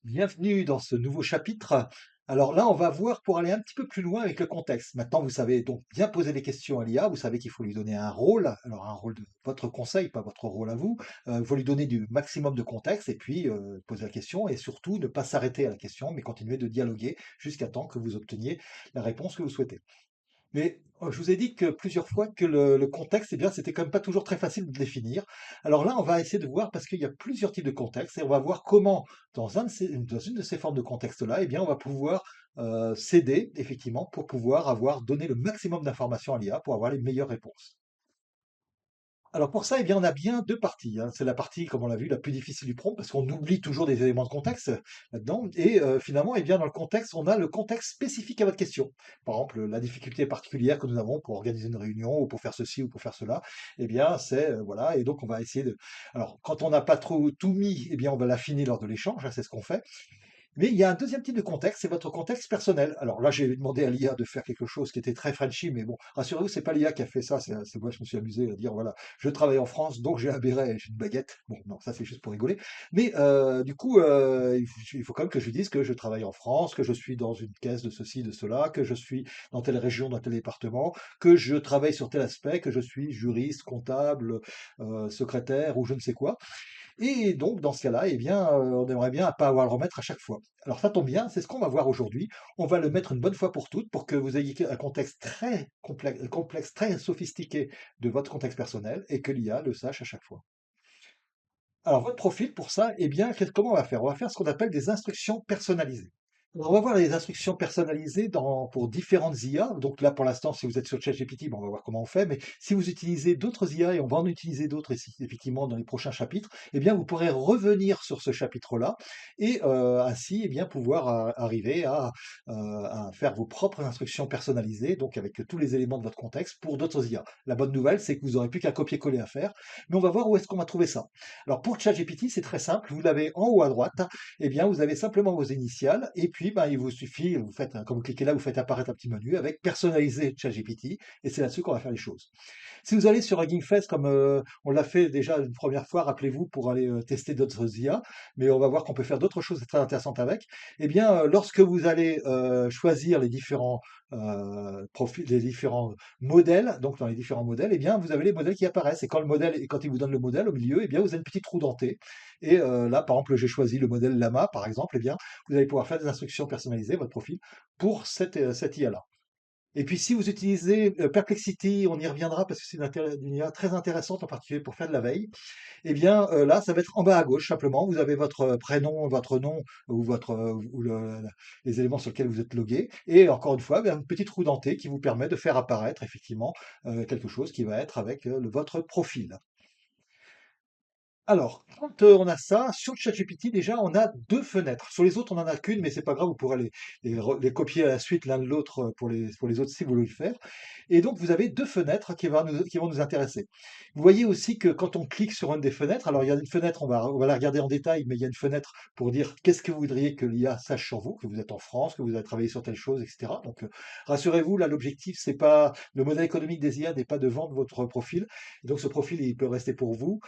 Bienvenue dans ce nouveau chapitre. Alors là, on va voir pour aller un petit peu plus loin avec le contexte. Maintenant, vous savez donc bien poser des questions à l'IA. Vous savez qu'il faut lui donner un rôle. Alors un rôle de votre conseil, pas votre rôle à vous. Il faut lui donner du maximum de contexte et puis poser la question et surtout ne pas s'arrêter à la question, mais continuer de dialoguer jusqu'à temps que vous obteniez la réponse que vous souhaitez. Mais je vous ai dit que plusieurs fois que le contexte, eh bien, c'était quand même pas toujours très facile de le définir. Alors là, on va essayer de voir parce qu'il y a plusieurs types de contextes et on va voir comment, dans une de ces formes de contexte-là, eh bien, on va pouvoir s'aider effectivement pour pouvoir avoir donné le maximum d'informations à l'IA pour avoir les meilleures réponses. Alors pour ça, eh bien, on a bien 2 parties, hein. C'est la partie, comme on l'a vu, la plus difficile du prompt, parce qu'on oublie toujours des éléments de contexte, là-dedans et finalement, eh bien, dans le contexte, on a le contexte spécifique à votre question. Par exemple, la difficulté particulière que nous avons pour organiser une réunion ou pour faire ceci ou pour faire cela, eh bien, c'est, voilà et donc on va essayer de alors quand on n'a pas trop tout mis, eh bien, on va l'affiner lors de l'échange, hein, c'est ce qu'on fait. Mais il y a un deuxième type de contexte, c'est votre contexte personnel. Alors là, j'ai demandé à l'IA de faire quelque chose qui était très Frenchy, mais bon, rassurez-vous, c'est pas l'IA qui a fait ça, c'est moi, je me suis amusé à dire, voilà, je travaille en France, donc j'ai un béret et j'ai une baguette. Bon, non, ça c'est juste pour rigoler. Mais du coup, il faut quand même que je lui dise que je travaille en France, que je suis dans une caisse de ceci, de cela, que je suis dans telle région, dans tel département, que je travaille sur tel aspect, que je suis juriste, comptable, secrétaire ou je ne sais quoi. Et donc, dans ce cas-là, eh bien, on aimerait bien pas avoir à le remettre à chaque fois. Alors ça tombe bien, c'est ce qu'on va voir aujourd'hui. On va le mettre une bonne fois pour toutes pour que vous ayez un contexte très complexe, très sophistiqué de votre contexte personnel et que l'IA le sache à chaque fois. Alors votre profil pour ça, eh bien, comment on va faire? On va faire ce qu'on appelle des instructions personnalisées. Alors, on va voir les instructions personnalisées pour différentes IA. Donc là, pour l'instant, si vous êtes sur ChatGPT, bon, on va voir comment on fait. Mais si vous utilisez d'autres IA, et on va en utiliser d'autres ici, effectivement, dans les prochains chapitres, eh bien, vous pourrez revenir sur ce chapitre-là et ainsi, eh bien, pouvoir arriver à faire vos propres instructions personnalisées, donc avec tous les éléments de votre contexte pour d'autres IA. La bonne nouvelle, c'est que vous n'aurez plus qu'un copier-coller à faire. Mais on va voir où est-ce qu'on va trouver ça. Alors pour ChatGPT, c'est très simple. Vous l'avez en haut à droite. Eh bien, vous avez simplement vos initiales et puis ben, il vous suffit, vous faites, quand vous cliquez là, vous faites apparaître un petit menu avec personnaliser ChatGPT et c'est là-dessus qu'on va faire les choses. Si vous allez sur Hugging Face, comme on l'a fait déjà une première fois, rappelez-vous, pour aller tester d'autres IA, mais on va voir qu'on peut faire d'autres choses très intéressantes avec. Eh bien, lorsque vous allez choisir les différents profils, les différents modèles, donc dans les différents modèles, eh bien, vous avez les modèles qui apparaissent. Et quand quand il vous donne le modèle au milieu, eh bien, vous avez une petite roue dentée. Et là, par exemple, j'ai choisi le modèle Lama, par exemple, eh bien, vous allez pouvoir faire des instructions personnalisées, votre profil, pour cette IA-là. Et puis si vous utilisez Perplexity, on y reviendra parce que c'est une IA très intéressante, en particulier pour faire de la veille. Eh bien, là, ça va être en bas à gauche simplement. Vous avez votre prénom, votre nom ou les éléments sur lesquels vous êtes logué. Et encore une fois, ben, une petite roue dentée qui vous permet de faire apparaître effectivement quelque chose qui va être avec votre profil. Alors, quand on a ça, sur ChatGPT, déjà, on a 2 fenêtres. Sur les autres, on en a qu'une, mais c'est pas grave, vous pourrez les copier à la suite l'un de l'autre pour les autres si vous voulez le faire. Et donc, vous avez 2 fenêtres qui vont nous intéresser. Vous voyez aussi que quand on clique sur une des fenêtres, alors il y a une fenêtre, on va la regarder en détail, mais il y a une fenêtre pour dire qu'est-ce que vous voudriez que l'IA sache sur vous, que vous êtes en France, que vous avez travaillé sur telle chose, etc. Donc, rassurez-vous, là, l'objectif, c'est pas le modèle économique des IA n'est pas de vendre votre profil. Donc, ce profil, il peut rester pour vous.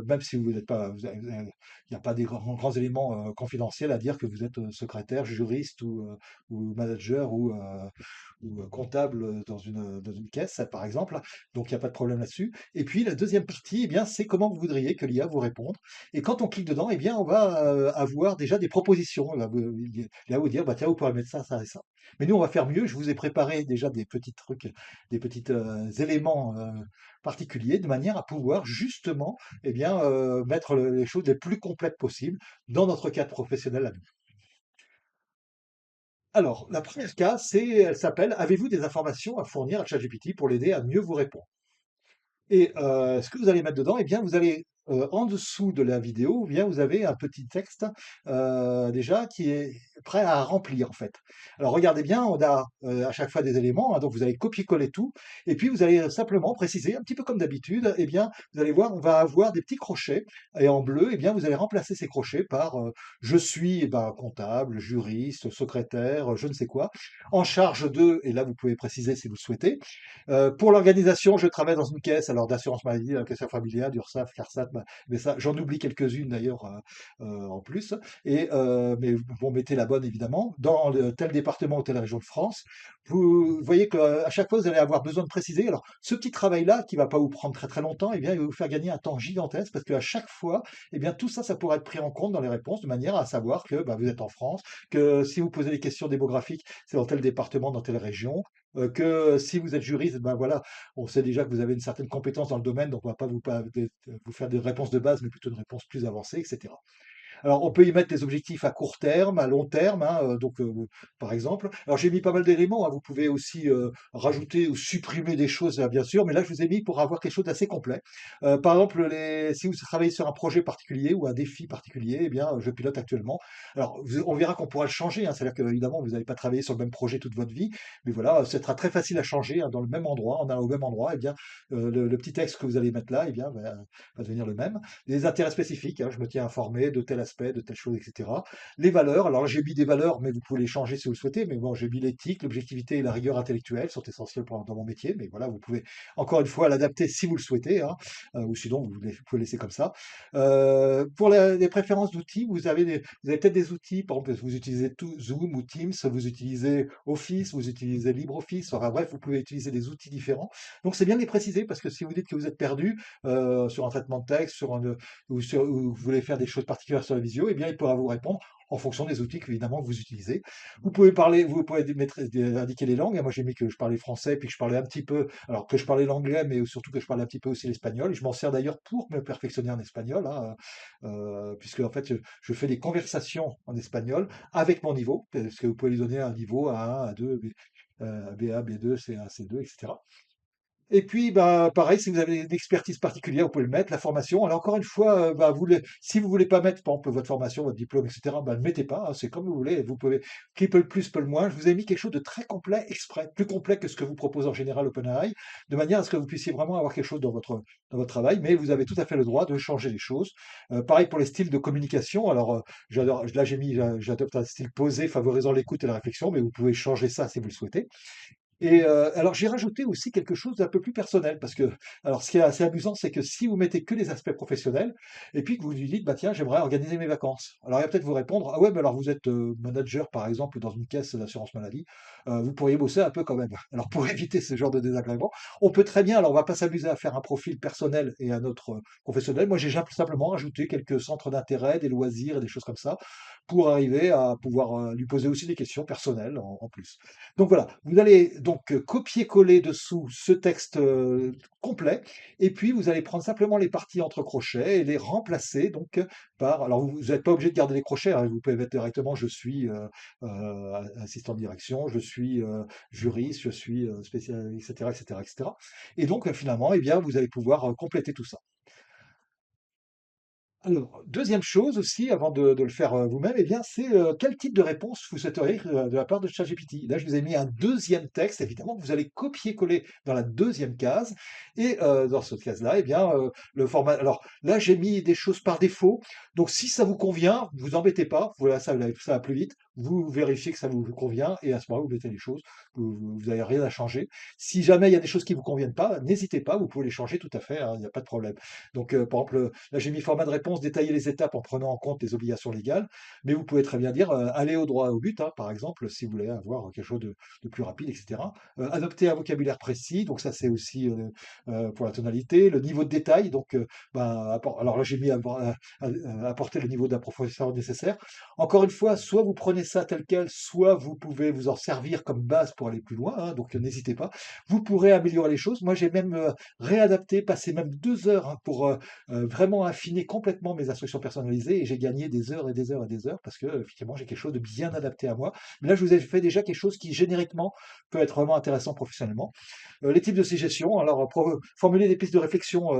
Même si vous n'êtes pas, il n'y a pas des grands éléments confidentiels à dire que vous êtes secrétaire, juriste ou manager ou comptable dans une caisse, par exemple. Donc il n'y a pas de problème là-dessus. Et puis la deuxième partie, eh bien, c'est comment vous voudriez que l'IA vous réponde. Et quand on clique dedans, eh bien, on va avoir déjà des propositions. Il va vous dire, bah, tiens, vous pourrez mettre ça, ça et ça. Mais nous, on va faire mieux. Je vous ai préparé déjà des petits trucs, des petits éléments particulier, de manière à pouvoir justement eh bien, mettre les choses les plus complètes possibles dans notre cadre professionnel à nous. Alors, la première cas, elle s'appelle «Avez-vous des informations à fournir à ChatGPT pour l'aider à mieux vous répondre?» Et ce que vous allez mettre dedans, eh bien, vous allez, en dessous de la vidéo, eh bien, vous avez un petit texte, déjà qui est prêt à remplir, en fait. Alors regardez bien, on a à chaque fois des éléments, hein, donc vous allez copier-coller tout, et puis vous allez simplement préciser, un petit peu comme d'habitude, eh bien, vous allez voir, on va avoir des petits crochets, et en bleu, eh bien, vous allez remplacer ces crochets par je suis eh ben, comptable, juriste, secrétaire, je ne sais quoi, en charge de, et là vous pouvez préciser si vous le souhaitez. Pour l'organisation, je travaille dans une caisse, alors d'assurance maladie, la caisse familiale, d'URSSAF, CARSAT, mais ça, j'en oublie quelques-unes d'ailleurs en plus. Mais bon, mettez la bonne évidemment. Dans tel département ou telle région de France, vous voyez qu'à chaque fois, vous allez avoir besoin de préciser. Alors, ce petit travail-là, qui va pas vous prendre très très longtemps, eh bien, il va vous faire gagner un temps gigantesque parce qu'à chaque fois, eh bien, tout ça, ça pourra être pris en compte dans les réponses de manière à savoir que bah, vous êtes en France, que si vous posez des questions démographiques, c'est dans tel département, dans telle région, que si vous êtes juriste, ben voilà, on sait déjà que vous avez une certaine compétence dans le domaine, donc on ne va pas vous faire des réponses de base, mais plutôt une réponse plus avancée, etc. Alors, on peut y mettre des objectifs à court terme, à long terme, hein, par exemple. Alors, j'ai mis pas mal d'éléments, hein. Vous pouvez aussi rajouter ou supprimer des choses, bien sûr, mais là, je vous ai mis pour avoir quelque chose d'assez complet. Par exemple, si vous travaillez sur un projet particulier ou un défi particulier, eh bien, je pilote actuellement. Alors, on verra qu'on pourra le changer, hein. C'est-à-dire qu'évidemment, vous n'allez pas travailler sur le même projet toute votre vie, mais voilà, ce sera très facile à changer, hein, dans le même endroit, au même endroit, eh bien, le petit texte que vous allez mettre là, eh bien, va devenir le même. Les intérêts spécifiques, hein, je me tiens informé de tel aspect, de telle chose, etc. Les valeurs, alors là j'ai mis des valeurs, mais vous pouvez les changer si vous le souhaitez, mais bon, j'ai mis l'éthique, l'objectivité et la rigueur intellectuelle sont essentiels dans mon métier, mais voilà, vous pouvez encore une fois l'adapter si vous le souhaitez, hein, ou sinon vous pouvez laisser comme ça. Pour les préférences d'outils, vous avez peut-être des outils, par exemple, vous utilisez Zoom ou Teams, vous utilisez Office, vous utilisez LibreOffice, enfin bref, vous pouvez utiliser des outils différents. Donc c'est bien de les préciser parce que si vous dites que vous êtes perdu sur un traitement de texte, ou vous voulez faire des choses particulières sur la visio, eh bien, il pourra vous répondre en fonction des outils que, évidemment, vous utilisez. Vous pouvez indiquer les langues. Moi, j'ai mis que je parlais français, puis que je parlais un petit peu, alors que je parlais l'anglais, mais surtout que je parlais un petit peu aussi l'espagnol. Je m'en sers d'ailleurs pour me perfectionner en espagnol, hein, puisque en fait, je fais des conversations en espagnol avec mon niveau, parce que vous pouvez lui donner un niveau A1, A2, B1, B2, C1, C2, etc. Et puis, bah, pareil, si vous avez une expertise particulière, vous pouvez le mettre, la formation. Alors encore une fois, bah, si vous voulez pas mettre, par exemple, votre formation, votre diplôme, etc., bah, ne le mettez pas, hein, c'est comme vous voulez. Vous pouvez, qui peut le plus, peut le moins. Je vous ai mis quelque chose de très complet exprès, plus complet que ce que vous propose en général OpenAI, de manière à ce que vous puissiez vraiment avoir quelque chose dans votre travail, mais vous avez tout à fait le droit de changer les choses. Pareil pour les styles de communication. Alors, là, j'adopte un style posé, favorisant l'écoute et la réflexion, mais vous pouvez changer ça si vous le souhaitez. Et alors j'ai rajouté aussi quelque chose d'un peu plus personnel parce que alors ce qui est assez amusant, c'est que si vous mettez que les aspects professionnels et puis que vous lui dites: «Bah, tiens, j'aimerais organiser mes vacances». Alors il va peut-être vous répondre: «Ah ouais, mais alors vous êtes, manager, par exemple, dans une caisse d'assurance maladie, vous pourriez bosser un peu quand même». Alors pour éviter ce genre de désagréments, on peut très bien alors on va pas s'amuser à faire un profil personnel et un autre, professionnel. Moi, j'ai simplement rajouté quelques centres d'intérêt, des loisirs et des choses comme ça pour arriver à pouvoir, lui poser aussi des questions personnelles en plus. Donc voilà, vous allez donc copier-coller dessous ce texte complet, et puis vous allez prendre simplement les parties entre crochets et les remplacer donc par. Alors vous n'êtes pas obligé de garder les crochets, hein, vous pouvez mettre directement je suis assistant de direction, je suis juriste, je suis spécial, etc., etc., etc. Et donc finalement, eh bien, vous allez pouvoir compléter tout ça. Alors, deuxième chose aussi, avant de le faire vous-même, eh bien, c'est quel type de réponse vous souhaiteriez de la part de ChatGPT. Là, je vous ai mis un deuxième texte, évidemment, que vous allez copier-coller dans la deuxième case. Et dans cette case-là, eh bien, le format. Alors là, j'ai mis des choses par défaut. Donc, si ça vous convient, vous embêtez pas. Voilà, ça va plus vite. Vous vérifiez que ça vous convient et à ce moment-là, vous mettez les choses. Vous n'avez rien à changer. Si jamais il y a des choses qui vous conviennent pas, n'hésitez pas. Vous pouvez les changer tout à fait, hein, il n'y a pas de problème. Donc, par exemple, là, j'ai mis format de réponse, détailler les étapes en prenant en compte les obligations légales, mais vous pouvez très bien dire aller au droit au but, hein, par exemple, si vous voulez avoir quelque chose de plus rapide, etc. Adopter un vocabulaire précis, donc ça c'est aussi pour la tonalité, le niveau de détail, donc alors là j'ai mis apporter le niveau d'approfondissement nécessaire. Encore une fois, soit vous prenez ça tel quel, soit vous pouvez vous en servir comme base pour aller plus loin, hein, donc n'hésitez pas. Vous pourrez améliorer les choses. Moi j'ai même réadapté, passé même 2 heures hein, pour vraiment affiner complètement complètement mes instructions personnalisées et j'ai gagné des heures et des heures et des heures parce que, effectivement, j'ai quelque chose de bien adapté à moi. Mais là, je vous ai fait déjà quelque chose qui, génériquement, peut être vraiment intéressant professionnellement. Les types de suggestions, alors, formuler des pistes de réflexion,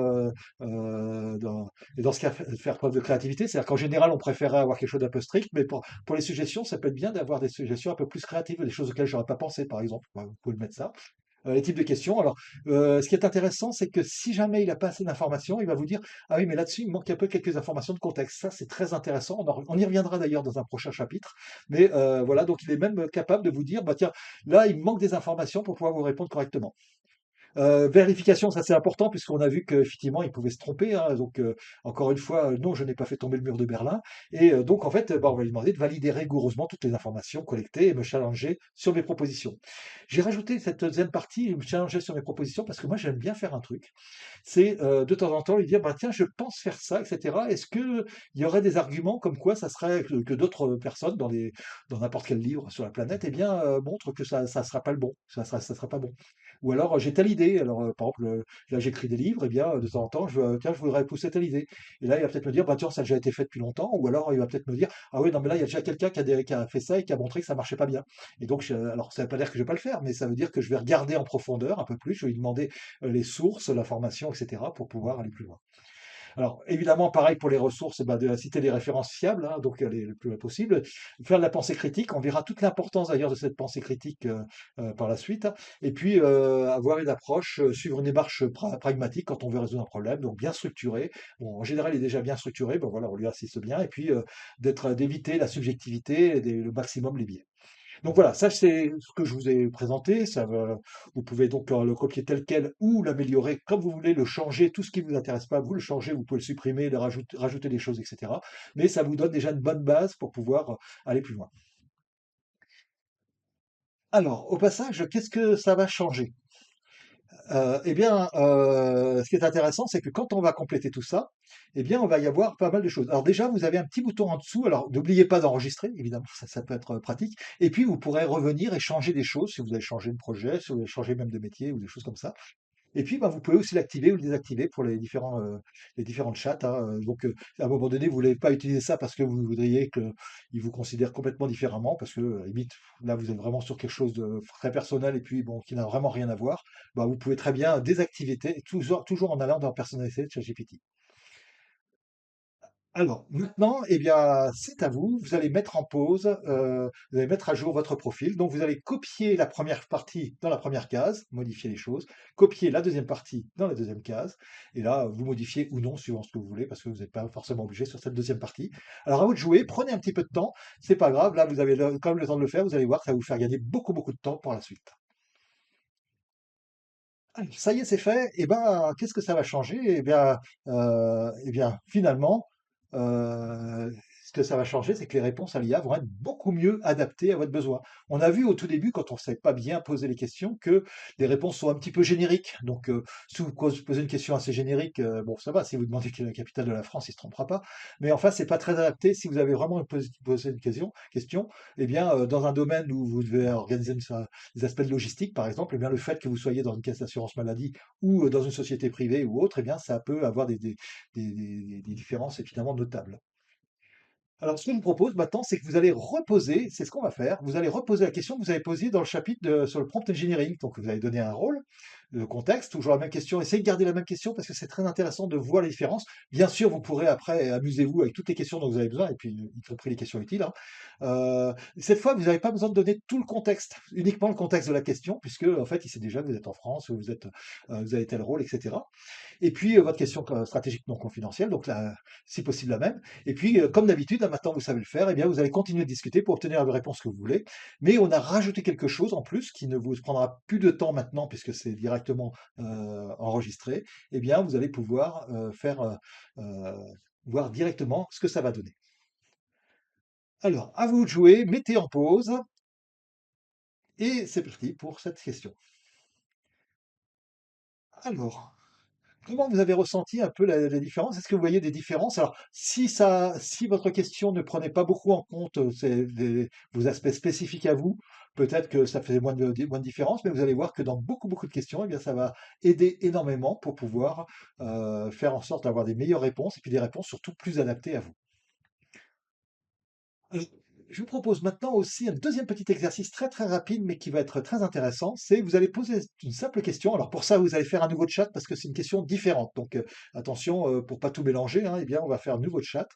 et dans ce cas, faire preuve de créativité. C'est-à-dire qu'en général, on préférerait avoir quelque chose d'un peu strict, mais pour les suggestions, ça peut être bien d'avoir des suggestions un peu plus créatives, des choses auxquelles j'aurais pas pensé, par exemple. Vous pouvez le mettre ça. Les types de questions. Alors, ce qui est intéressant, c'est que si jamais il n'a pas assez d'informations, il va vous dire: «Ah oui, mais là-dessus, il manque un peu quelques informations de contexte». Ça, c'est très intéressant. On y reviendra d'ailleurs dans un prochain chapitre. Mais voilà, donc il est même capable de vous dire: «Bah tiens, là, il me manque des informations pour pouvoir vous répondre correctement». Vérification, ça c'est important puisqu'on a vu qu'effectivement il pouvait se tromper, hein, donc encore une fois, non, je n'ai pas fait tomber le mur de Berlin et donc en fait, bah, on va lui demander de valider rigoureusement toutes les informations collectées et me challenger sur mes propositions. J'ai rajouté cette deuxième partie, me challenger sur mes propositions parce que moi j'aime bien faire un truc, c'est, de temps en temps lui dire: «Bah, tiens, je pense faire ça et cetera. Est-ce qu'il y aurait des arguments comme quoi ça serait que d'autres personnes dans n'importe quel livre sur la planète, eh bien, montrent que ça sera pas le bon, ça sera pas bon?» Ou alors, j'ai telle idée, alors, par exemple, là j'écris des livres et bien, de temps en temps, tiens, je voudrais pousser telle idée et là, il va peut-être me dire: «Bah, tiens, ça a déjà été fait depuis longtemps» ou alors il va peut-être me dire: «Ah oui, non, mais là, il y a déjà quelqu'un qui a fait ça et qui a montré que ça marchait pas bien» et donc alors ça veut pas dire que je vais pas le faire, mais ça veut dire que je vais regarder en profondeur un peu plus, je vais lui demander, les sources, l'information et cetera pour pouvoir aller plus loin. Alors, évidemment, pareil pour les ressources, bah, de citer des références fiables, hein, donc le plus possible. Faire de la pensée critique, on verra toute l'importance d'ailleurs de cette pensée critique par la suite, hein. Et puis, avoir une approche, suivre une démarche pragmatique quand on veut résoudre un problème, donc bien structuré. Bon, en général, il est déjà bien structuré, ben voilà, on lui assiste bien. Et puis, d'éviter la subjectivité et le maximum les biais. Donc voilà, ça c'est ce que je vous ai présenté. Vous pouvez donc le copier tel quel ou l'améliorer comme vous voulez, le changer, tout ce qui ne vous intéresse pas, vous le changez, vous pouvez le supprimer, rajouter des choses, etc. Mais ça vous donne déjà une bonne base pour pouvoir aller plus loin. Alors, au passage, qu'est-ce que ça va changer? Eh bien, ce qui est intéressant, c'est que quand on va compléter tout ça, eh bien, on va y avoir pas mal de choses. Alors déjà, vous avez un petit bouton en dessous. Alors, n'oubliez pas d'enregistrer, évidemment, ça peut être pratique. Et puis, vous pourrez revenir et changer des choses si vous avez changé de projet, si vous avez changé même de métier ou des choses comme ça. Et puis, bah, vous pouvez aussi l'activer ou le désactiver pour les différentes chats, hein. Donc, à un moment donné, vous ne voulez pas utiliser ça parce que vous voudriez qu'ils vous considèrent complètement différemment, parce que, limite, là, vous êtes vraiment sur quelque chose de très personnel et puis, bon, qui n'a vraiment rien à voir. Bah, vous pouvez très bien désactiver, toujours en allant dans personnalité de ChatGPT. Alors, maintenant, eh bien, c'est à vous. Vous allez mettre en pause, vous allez mettre à jour votre profil. Donc, vous allez copier la première partie dans la première case, modifier les choses, copier la deuxième partie dans la deuxième case, et là, vous modifiez ou non suivant ce que vous voulez, parce que vous n'êtes pas forcément obligé sur cette deuxième partie. Alors, à vous de jouer, prenez un petit peu de temps, c'est pas grave. Là, vous avez quand même le temps de le faire. Vous allez voir, ça va vous faire gagner beaucoup, beaucoup de temps pour la suite. Alors, ça y est, c'est fait. Et ben, qu'est-ce que ça va changer? Finalement, ce que ça va changer, c'est que les réponses à l'IA vont être beaucoup mieux adaptées à votre besoin. On a vu au tout début, quand on ne savait pas bien poser les questions, que les réponses sont un petit peu génériques. Donc, si vous posez une question assez générique, bon, ça va. Si vous demandez quelle est la capitale de la France, il ne se trompera pas. Mais enfin, c'est pas très adapté. Si vous avez vraiment posé une question, eh bien, dans un domaine où vous devez organiser les aspects de logistique, par exemple, eh bien, le fait que vous soyez dans une caisse d'assurance maladie ou dans une société privée ou autre, eh bien, ça peut avoir des différences évidemment notables. Alors, ce que je vous propose maintenant, c'est que vous allez reposer, c'est ce qu'on va faire, vous allez reposer la question que vous avez posée dans le chapitre sur le prompt engineering. Donc, vous avez donné un rôle, le contexte, toujours la même question. Essayez de garder la même question parce que c'est très intéressant de voir les différences. Bien sûr, vous pourrez après amusez-vous avec toutes les questions dont vous avez besoin, et puis y compris les questions utiles, hein. Cette fois, vous n'avez pas besoin de donner tout le contexte, uniquement le contexte de la question, puisque en fait, il sait déjà que vous êtes en France, vous avez tel rôle, etc. Et puis, votre question stratégique non confidentielle, donc là, si possible la même. Et puis, comme d'habitude, là maintenant vous savez le faire, eh bien, vous allez continuer de discuter pour obtenir la réponse que vous voulez. Mais on a rajouté quelque chose en plus qui ne vous prendra plus de temps maintenant puisque c'est directement enregistré. Eh bien, vous allez pouvoir voir directement ce que ça va donner. Alors, à vous de jouer, mettez en pause et c'est parti pour cette question. Alors, Comment vous avez ressenti un peu la différence? Est-ce que vous voyez des différences? Alors, si votre question ne prenait pas beaucoup en compte, vos aspects spécifiques à vous, peut-être que ça faisait moins de différence, mais vous allez voir que dans beaucoup de questions, eh bien, ça va aider énormément pour pouvoir, faire en sorte d'avoir des meilleures réponses et puis des réponses surtout plus adaptées à vous. Heu, je vous propose maintenant aussi un deuxième petit exercice très rapide, mais qui va être très intéressant. C'est vous allez poser une simple question. Alors pour ça, vous allez faire un nouveau chat parce que c'est une question différente. Donc, attention, pour pas tout mélanger, hein, eh bien, on va faire un nouveau chat.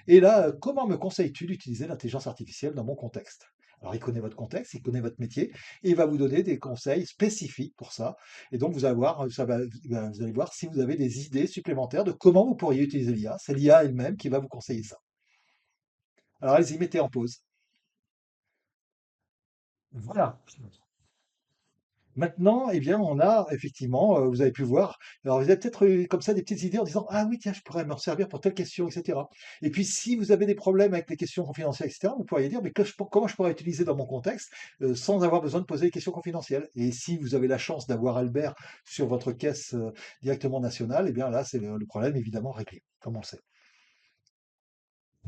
Et là, comment me conseilles-tu d'utiliser l'intelligence artificielle dans mon contexte? Alors il connaît votre contexte, il connaît votre métier et il va vous donner des conseils spécifiques pour ça. Et donc vous allez voir, vous allez voir si vous avez des idées supplémentaires de comment vous pourriez utiliser l'IA. C'est l'IA elle-même qui va vous conseiller ça. Alors allez-y, mettez en pause. Voilà. Maintenant, eh bien, on a effectivement, vous avez pu voir, alors vous avez peut-être eu comme ça des petites idées en disant: «Ah oui, tiens, je pourrais m'en servir pour telle question» et cetera. Et puis si vous avez des problèmes avec les questions confidentielles et cetera, vous pourriez dire: «Mais comment je pourrais utiliser dans mon contexte, sans avoir besoin de poser des questions confidentielles?» Et si vous avez la chance d'avoir Albert sur votre caisse, directement nationale, eh bien là, c'est le problème évidemment réglé, comme on le sait.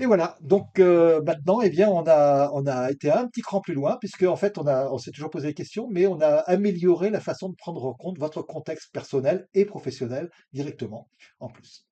Et voilà, donc maintenant, eh bien, on a été un petit cran plus loin puisque en fait, on s'est toujours posé des questions, mais on a amélioré la façon de prendre en compte votre contexte personnel et professionnel directement, en plus.